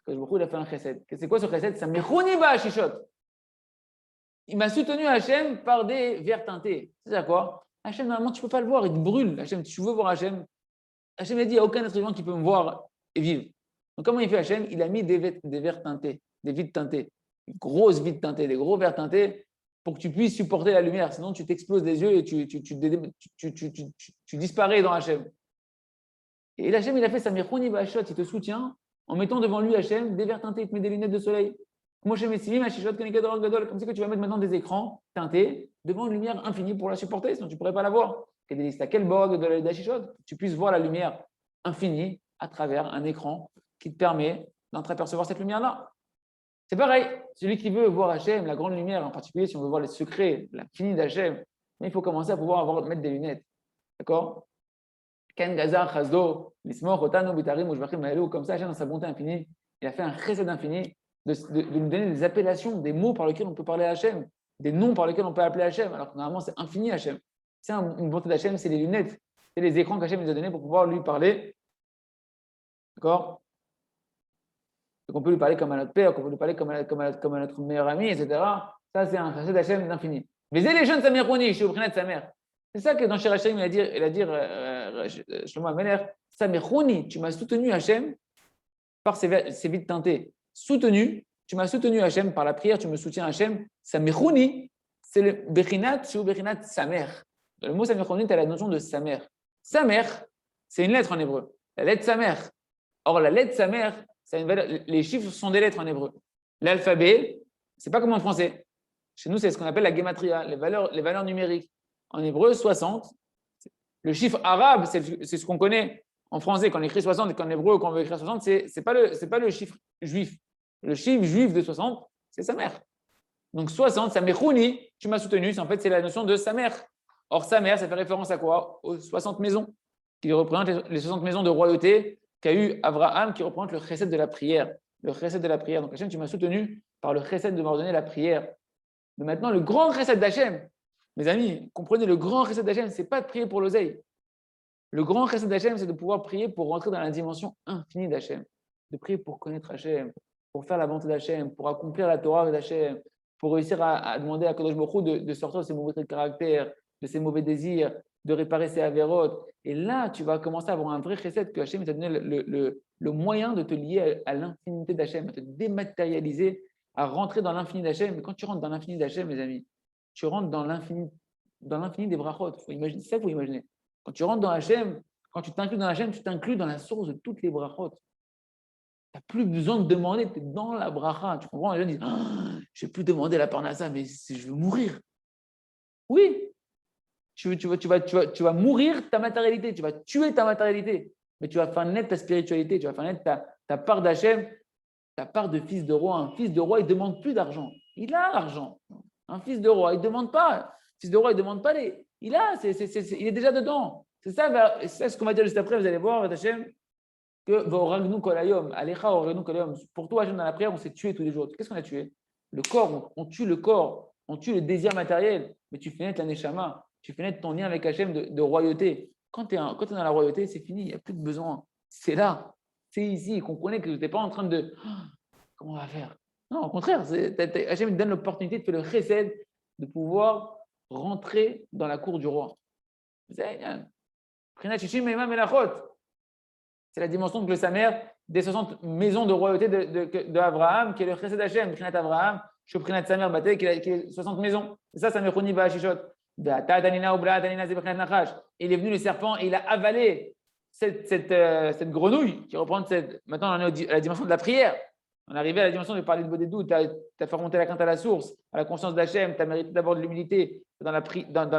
Kadosh Baruch Hu, il a fait un chesed. C'est quoi ce chesed? C'est Mechouni Ba'ashishot. Il m'a soutenu Hachem par des verres teintés. C'est-à-dire quoi? Hachem, normalement, tu ne peux pas le voir, il te brûle. Hachem, tu veux voir Hachem. Hachem a dit, il n'y a aucun être vivant qui peut me voir et vivre. Donc, comment il fait Hachem? Il a mis des verres teintés, des vides teintées, des grosses vides teintées, des gros verres teintés pour que tu puisses supporter la lumière. Sinon, tu t'exploses les yeux et tu disparais dans Hachem. Et Hachem, il a fait sa Mechouni Ba'ashot, il te soutient en mettant devant lui Hachem des verres teintés, il te met des lunettes de soleil. Comme c'est que tu vas mettre maintenant des écrans teintés devant une lumière infinie pour la supporter, sinon tu ne pourrais pas la voir. À quel bord de la chichote tu puisses voir la lumière infinie à travers un écran qui te permet d'entreapercevoir cette lumière-là. C'est pareil, celui qui veut voir Hachem, la grande lumière, en particulier si on veut voir les secrets, l'infini d'Hachem, il faut commencer à pouvoir mettre des lunettes. D'accord? Ken Gazar, Chazdo, Lismoch, Otanu, Bitarim, Ujbachim, Maelou, comme ça, Hachem, dans sa bonté infinie, il a fait un chesed infini de nous donner des appellations, des mots par lesquels on peut parler à Hachem, des noms par lesquels on peut appeler Hachem, alors que normalement c'est infini Hachem. C'est une bonté d'Hachem, c'est les lunettes, c'est les écrans qu'Hachem nous a donnés pour pouvoir lui parler. D'accord? Donc on peut lui parler comme à notre père, on peut lui parler comme à notre meilleur ami, etc. Ça c'est un chesed d'Hachem d'infini. Mais les jeunes Samechouni, je suis au prénom de sa mère. C'est ça que dans Shir Hachem, il a dit Shlomo Ameler, Samechouni, tu m'as soutenu Hachem par ces vides teintés. Soutenu, tu m'as soutenu Hachem par la prière, tu me soutiens Hachem. Samechouni, c'est le Bechinat, c'est le Bechinat Samer. le mot Samerchonit a la notion de Samer. Samer, c'est une lettre en hébreu. La lettre Samer. Or, la lettre Samer, les chiffres sont des lettres en hébreu. L'alphabet, c'est pas comme en français. Chez nous, c'est ce qu'on appelle la gematria, les valeurs numériques. En hébreu, 60. Le chiffre arabe, c'est ce qu'on connaît en français quand on écrit 60 et qu'en hébreu, quand on veut écrire 60, c'est pas le chiffre juif. Le chiffre juif de 60, c'est Samer. Donc 60, Samerchouni, tu m'as soutenu, en fait, c'est la notion de Samer. Or, Samer, ça fait référence à quoi? Aux 60 maisons, qui représentent les 60 maisons de royauté qu'a eu Abraham, qui représente le chesed de la prière. Le chesed de la prière. Donc, Hachem, tu m'as soutenu par le chesed de m'ordonner la prière. Mais maintenant, le grand chesed d'Hachem, mes amis, comprenez, le grand chesed d'Hachem, ce n'est pas de prier pour l'oseille. Le grand chesed d'Hachem, c'est de pouvoir prier pour rentrer dans la dimension infinie d'Hachem. De prier pour connaître Hachem, pour faire la volonté d'Hachem, pour accomplir la Torah d'Hachem, pour réussir à demander à Kadosh Baruch Hu de sortir de ses mauvais traits de caractère, de ses mauvais désirs, de réparer ses avérotes. Et là, tu vas commencer à avoir un vrai chesed que Hachem t'a donné le moyen de te lier à l'infinité d'Hachem, à te dématérialiser, à rentrer dans l'infini d'Hachem. Mais quand tu rentres dans l'infini d'Hachem, mes amis, tu rentres dans l'infini des brachot. C'est ça qu'il faut imaginer. Quand tu rentres dans Hachem, quand tu t'inclus dans Hachem, tu t'inclus dans la source de toutes les brachot. Tu n'as plus besoin de demander, tu es dans la bracha. Tu comprends? Les gens disent je ne vais plus demander la parnassa, mais je veux mourir. Oui, tu vas mourir ta matérialité, tu vas tuer ta matérialité, mais tu vas faire naître ta spiritualité, tu vas faire naître ta part d'Hachem, ta part de fils de roi. Un fils de roi, il ne demande plus d'argent. Il a l'argent. Un fils de roi, il ne demande pas. Un fils de roi, il ne demande pas les. Il est déjà dedans. C'est ça ce qu'on va dire juste après, vous allez voir, Hachem, que pour toi, Hachem, dans la prière, on s'est tué tous les jours. Qu'est-ce qu'on a tué? Le corps, on tue le corps, on tue le désir matériel, mais tu fais naître la neshama, tu fais naître ton lien avec Hachem de royauté. Quand tu es dans la royauté, c'est fini, il n'y a plus de besoin. C'est là, c'est ici. Comprenez que tu n'es pas en train de comment on va faire? Non, au contraire, Hachem te donne l'opportunité de faire le chesed, de pouvoir rentrer dans la cour du roi. C'est la dimension de Samer des 60 maisons de royauté d'Abraham, qui est le chesed d'Hachem, Prinat Abraham, Shoprinat Samer Baté, qui est 60 maisons. C'est ça, Samer Choni Ba'ashishot. Il est venu le serpent et il a avalé cette grenouille qui reprend maintenant on est à la dimension de la prière. On est arrivé à la dimension de parler de Bodédou, tu as fait remonter la crainte à la source, à la conscience d'Hachem, tu as mérité d'abord de l'humilité dans la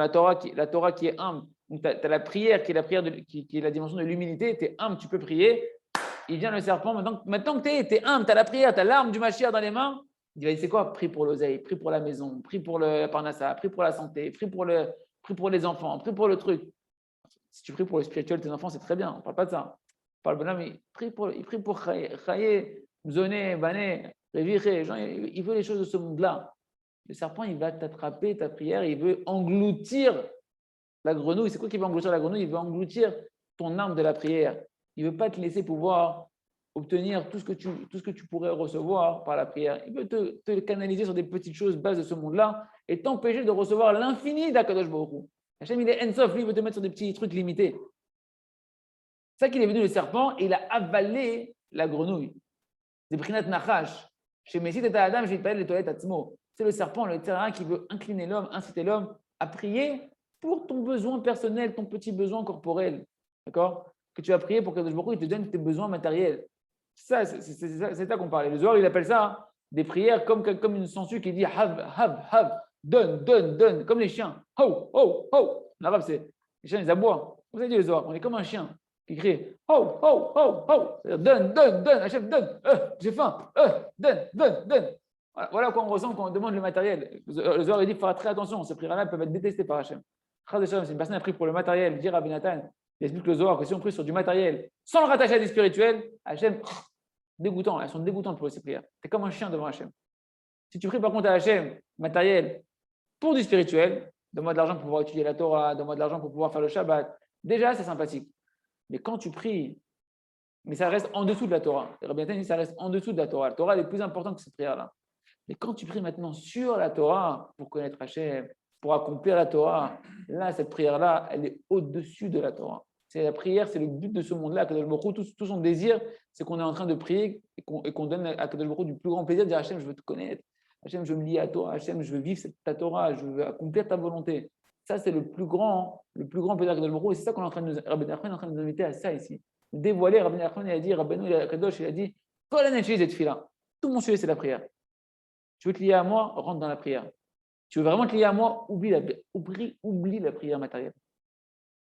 Torah, la Torah qui est humble. Donc tu as la prière qui est la prière qui est la dimension de l'humilité, tu es humble, tu peux prier. Il vient le serpent, maintenant que tu es humble, tu as la prière, tu as l'arme du Mashiach dans les mains, il dit, c'est quoi? Prie pour l'oseille, prie pour la maison, prie pour la parnassa, prie pour la santé, prie pour les enfants, prie pour le truc. Si tu pries pour le spirituel de tes enfants, c'est très bien, on ne parle pas de ça. On parle bonhomme, il prie pour Chaye, Zoné, Bané, Réviré. Il veut les choses de ce monde-là. Le serpent, il va t'attraper ta prière, il veut engloutir la grenouille. C'est quoi qui veut engloutir la grenouille? Il veut engloutir ton arme de la prière. Il ne veut pas te laisser pouvoir obtenir tout ce que tu pourrais recevoir par la prière. Il veut te canaliser sur des petites choses bases de ce monde-là et t'empêcher de recevoir l'infini d'Akadosh Baruch Hu. Hachem, il est Ensof, lui, il veut te mettre sur des petits trucs limités. C'est ça qu'il est venu le serpent et il a avalé la grenouille. C'est Brinat Nachash. Chez Messit et Adam, j'ai parlé de toilettes Atzmo. C'est le serpent, le terrain qui veut incliner l'homme, inciter l'homme à prier pour ton besoin personnel, ton petit besoin corporel. D'accord? Que tu as prié pour que Kadosh Baruch Hu te donne tes besoins matériels. C'est ça qu'on parlait. Le Zohar, il appelle ça des prières comme une sangsue qui dit have, donne, comme les chiens. Ho. En arabe, c'est les chiens, ils aboient. Vous avez dit le Zohar, on est comme un chien qui crie ho. C'est-à-dire donne, Hachem, donne, j'ai faim, donne. Voilà quoi on ressent quand on demande le matériel. Le Zohar, il dit qu'il faudra très attention, ces prières-là peuvent être détestées par Hachem. Si une personne a pris pour le matériel, dire à Binatan, il explique le Zohar que si on prie sur du matériel sans le rattacher à des spirituels, Hachem, dégoûtant, elles sont dégoûtantes pour ces prières. Tu es comme un chien devant Hachem. Si tu pries par contre à Hachem, matériel, pour du spirituel, donne-moi de l'argent pour pouvoir étudier la Torah, donne-moi de l'argent pour pouvoir faire le Shabbat, déjà c'est sympathique. Mais quand tu pries, mais ça reste en dessous de la Torah. Rabbi Nathan dit ça reste en dessous de la Torah. La Torah elle est plus importante que cette prière-là. Mais quand tu pries maintenant sur la Torah pour connaître Hachem, pour accomplir la Torah, là, cette prière-là, elle est au-dessus de la Torah. C'est la prière, c'est le but de ce monde-là. Tout son désir, c'est qu'on est en train de prier et qu'on donne à Kadosh Baruch Hu du plus grand plaisir de dire Hachem, je veux te connaître. Hachem, je veux me lier à toi. Hachem, je veux vivre ta Torah. Je veux accomplir ta volonté. Ça, c'est le plus grand pédagogue de Baruch Hu. Et c'est ça qu'on est en train de nous, Rabbi Nachman est en train de nous inviter à ça ici. Dévoiler, Rabbi Nachman, il a dit, Rabbeinu Kadosh, il a dit, Kol Aneshis et Tfila. Tout mon sujet, c'est la prière. Tu veux te lier à moi, rentre dans la prière. Tu veux vraiment te lier à moi, oublie la prière matérielle.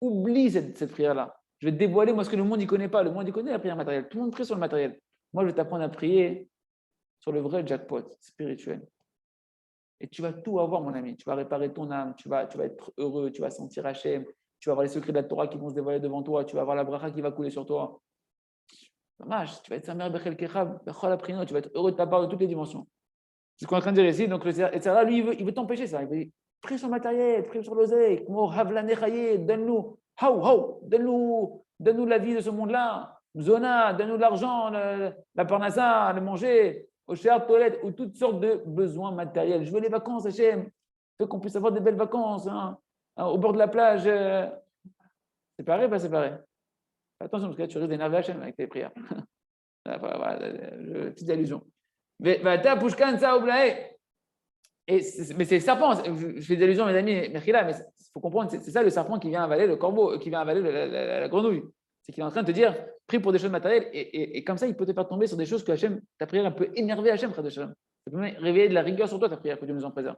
Oublie cette prière-là. Je vais te dévoiler, moi, ce que le monde ne connaît pas. Le monde, il connaît la prière matérielle. Tout le monde prie sur le matériel. Moi, je vais t'apprendre à prier sur le vrai jackpot spirituel. Et tu vas tout avoir, mon ami. Tu vas réparer ton âme, tu vas être heureux, tu vas sentir Hachem, tu vas avoir les secrets de la Torah qui vont se dévoiler devant toi, tu vas avoir la bracha qui va couler sur toi. Dommage, tu vas être sa mère, tu vas être heureux de ta part de toutes les dimensions. C'est ce qu'on est en train de dire ici. Donc, le Sera, lui, il veut t'empêcher ça. Il veut dire, prie sur le matériel, prie sur l'oseille, donne-nous, donne-nous la vie de ce monde-là, Zona, donne-nous de l'argent, la parnassa, le manger, au cher toilette, ou toutes sortes de besoins matériels. Je veux les vacances, Hachem. Je veux qu'on puisse avoir des belles vacances, hein, au bord de la plage. C'est pareil, pas séparé. Attention, parce que là, tu risques d'énerver Hachem avec tes prières. Voilà, petite allusion. Mais c'est le serpent. Je fais des allusions, mes amis, Merkila, mais il faut comprendre, c'est ça le serpent qui vient avaler le corbeau, qui vient avaler la grenouille. C'est qu'il est en train de te dire, prie pour des choses matérielles, et comme ça, il peut te faire tomber sur des choses que Hachem, ta prière, peut énerver Hachem, frère de Shalom. Ça peut même réveiller de la rigueur sur toi, ta prière, que Dieu nous en préserve.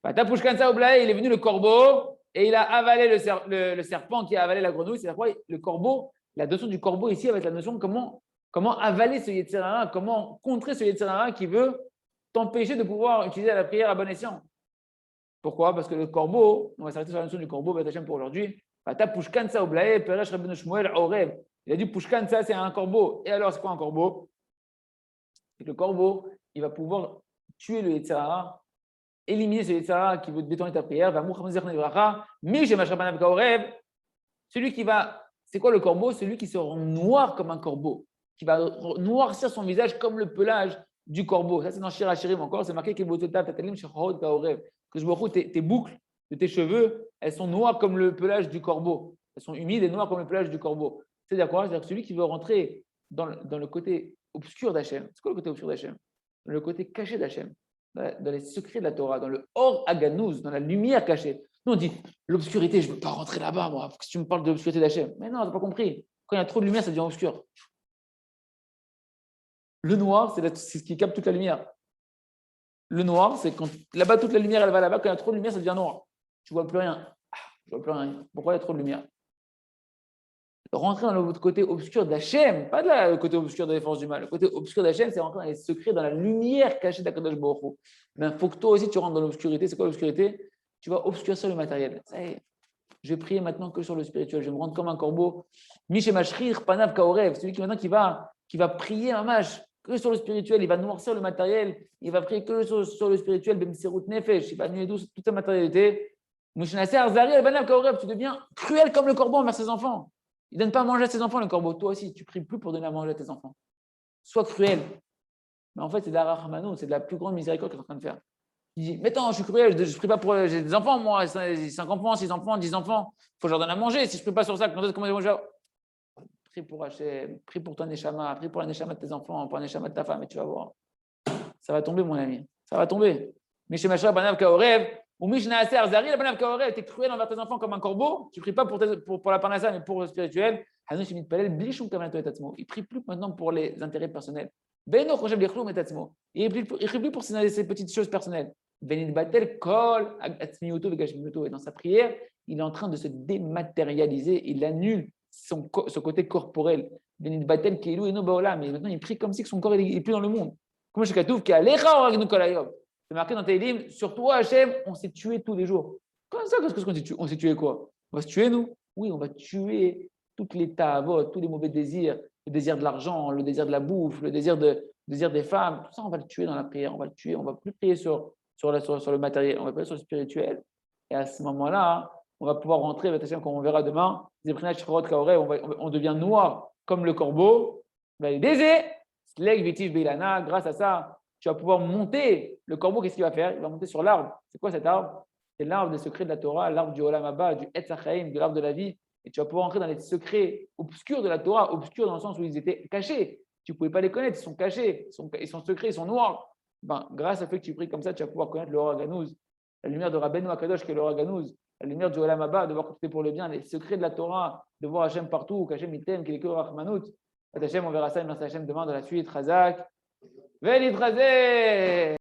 Il est venu le corbeau, et il a avalé le serpent qui a avalé la grenouille. C'est quoi le corbeau, la notion du corbeau ici, avec la notion de comment avaler ce Yetzer Hara, comment contrer ce Yetzer Hara qui veut t'empêcher de pouvoir utiliser la prière à bon escient. Pourquoi? Parce que le corbeau, on va s'arrêter sur la notion du corbeau, pour aujourd'hui. Il a dit Pushkan, ça c'est un corbeau. Et alors, c'est quoi un corbeau? C'est que le corbeau, il va pouvoir tuer le Yetzer Hara, éliminer ce Yetzer Hara qui veut détourner ta prière. Celui qui va, c'est quoi le corbeau? Celui qui se rend noir comme un corbeau, qui va noircir son visage comme le pelage du corbeau. Ça, c'est dans Shir HaShirim encore, c'est marqué que tes boucles de tes cheveux, elles sont noires comme le pelage du corbeau. Elles sont humides et noires comme le pelage du corbeau. C'est-à-dire quoi? C'est-à-dire que celui qui veut rentrer dans le côté obscur d'Hachem, c'est quoi le côté obscur d'Hachem? Dans le côté caché d'Hachem, dans les secrets de la Torah, dans le Or Aganouz, dans la lumière cachée. Nous, on dit l'obscurité, je ne veux pas rentrer là-bas, moi, parce que tu me parles de l'obscurité d'Hachem. Mais non, tu n'as pas compris. Quand il y a trop de lumière, ça devient obscur. Le noir, c'est ce qui capte toute la lumière. Le noir, c'est quand là-bas, toute la lumière, elle va là-bas. Quand il y a trop de lumière, ça devient noir. Tu ne vois plus rien. Je ne vois plus rien. Pourquoi il y a trop de lumière? Rentrer dans le côté obscur d'Hachem, pas le côté obscur de la forces du mal. Le côté obscur d'Hachem, c'est rentrer dans les secrets, dans la lumière cachée d'Akadosh Baruch Hu. Mais il faut que toi aussi, tu rentres dans l'obscurité. C'est quoi l'obscurité? Tu vas obscurcir le matériel. Ça y est. Je vais prier maintenant que sur le spirituel. Je vais me rendre comme un corbeau. Mishemashrir, Panav Kaorev. Celui qui maintenant qui va prier un match que sur le spirituel. Il va noircir le matériel. Il va prier que sur le spirituel. Bemserut Nefesh. Il va annuler toute sa matérialité. Mishnasser, Zari, Panav Kaorev. Tu deviens cruel comme le corbeau envers ses enfants. Il ne donne pas à manger à ses enfants, le corbeau. Toi aussi, tu ne pries plus pour donner à manger à tes enfants. Sois cruel. Mais en fait, c'est de la rachmano, c'est de la plus grande miséricorde que tu es en train de faire. Il dit, mais attends, je suis cruel, je ne prie pas pour. J'ai des enfants, moi, 5 enfants, 6 enfants, 10 enfants. Il faut que je leur donne à manger. Si je ne prie pas sur ça, comment ils vont manger? Prie pour Hachem, prie pour ton Neshama, prie pour la Neshama de tes enfants, pour la Neshama de ta femme, et tu vas voir. Ça va tomber, mon ami. Ça va tomber. Mishemashra Banav Kaorev, ou Mishnaaser Zari, la Banav Kaorev, tu es cruel envers tes enfants comme un corbeau. Tu ne pries pas pour la parnassa, mais pour le spirituel. Il ne prie plus maintenant pour les intérêts personnels. Il ne prie plus pour ces petites choses personnelles. Et dans sa prière, il est en train de se dématérialiser. Il annule ce côté corporel. Mais maintenant, il prie comme si son corps n'est plus dans le monde. C'est marqué dans tes livres, sur toi, Hachem, on s'est tué tous les jours. Comment ça, qu'est-ce qu'on s'est tué? On s'est tué quoi? On va se tuer, nous? Oui, on va tuer toutes les ta'avot, tous les mauvais désirs, le désir de l'argent, le désir de la bouffe, le désir des femmes. Tout ça, on va le tuer dans la prière, on va le tuer. On ne va plus prier sur le matériel, on va prier sur le spirituel. Et à ce moment-là, on va pouvoir rentrer, comme on verra demain, on devient noir comme le corbeau. Grâce à ça, tu vas pouvoir monter. Le corbeau, qu'est-ce qu'il va faire? Il va monter sur l'arbre. C'est quoi cet arbre? C'est l'arbre des secrets de la Torah, l'arbre du Olam Haba, du Etz HaChaim, de l'arbre de la vie. Et tu vas pouvoir entrer dans les secrets obscurs de la Torah, obscurs dans le sens où ils étaient cachés. Tu ne pouvais pas les connaître, ils sont cachés, ils sont secrets, ils sont noirs. Grâce au fait que tu pries comme ça, tu vas pouvoir connaître l'Or Aganouz, la lumière de Rabbeinu Akadosh qui est l'Or Aganouz, la lumière du Olam Haba, de voir tout est pour le bien, les secrets de la Torah, de voir Hachem partout, qu'Hachem il t'aime, qu'il est que Rahmanout. Hachem, on verra ça, merci Hachem demain dans la suite. Razak, Velid Razé.